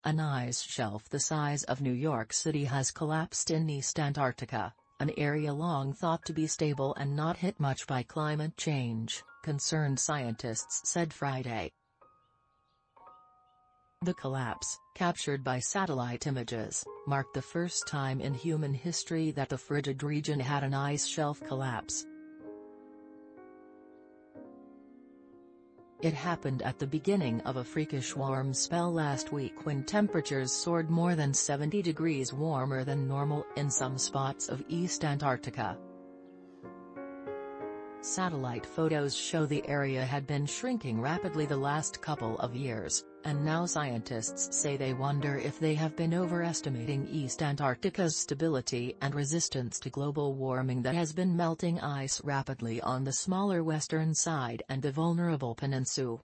An ice shelf the size of New York City has collapsed in East Antarctica, an area long thought to be stable and not hit much by climate change, concerned scientists said Friday. The collapse, captured by satellite images, marked the first time in human history that the frigid region had an ice shelf collapse. It happened at the beginning of a freakish warm spell last week when temperatures soared more than 70 degrees warmer than normal in some spots of East Antarctica. Satellite photos show the area had been shrinking rapidly the last couple of years, and now scientists say they wonder if they have been overestimating East Antarctica's stability and resistance to global warming that has been melting ice rapidly on the smaller western side and the vulnerable peninsula.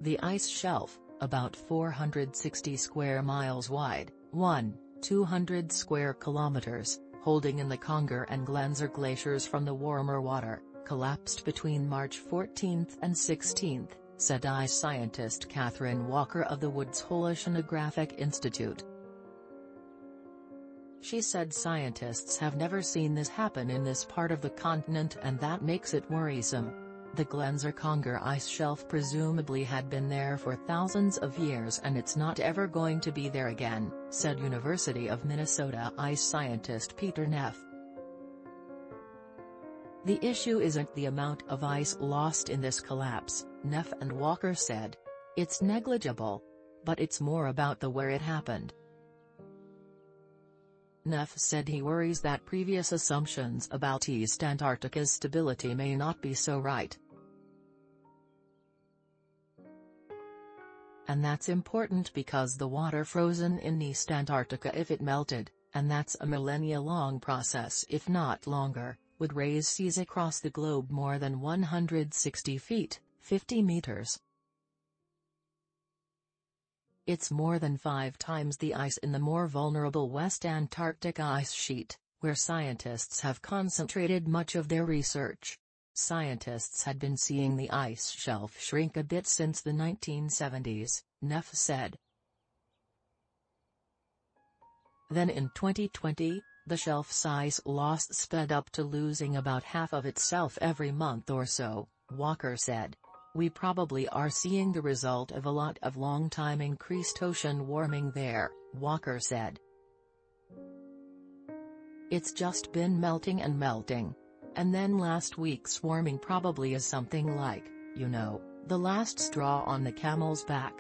The ice shelf, about 460 square miles wide, 200 square kilometers, holding in the Conger and Glenzer glaciers from the warmer water, collapsed between March 14 and 16, said ice scientist Catherine Walker of the Woods Hole Oceanographic Institute. She said scientists have never seen this happen in this part of the continent and that makes it worrisome. The Glenzer Conger ice shelf presumably had been there for thousands of years and it's not ever going to be there again, said University of Minnesota ice scientist Peter Neff. The issue isn't the amount of ice lost in this collapse, Neff and Walker said. It's negligible. But it's more about the where it happened. Neff said he worries that previous assumptions about East Antarctica's stability may not be so right. And that's important because the water frozen in East Antarctica if it melted, and that's a millennia-long process if not longer, would raise seas across the globe more than 160 feet, 50 meters. It's more than 5 times the ice in the more vulnerable West Antarctic Ice Sheet, where scientists have concentrated much of their research. Scientists had been seeing the ice shelf shrink a bit since the 1970s, Neff said. Then in 2020, the shelf size loss sped up to losing about half of itself every month or so, Walker said. We probably are seeing the result of a lot of long-time increased ocean warming there, Walker said. It's just been melting and melting. And then last week's warming probably is something like, the last straw on the camel's back.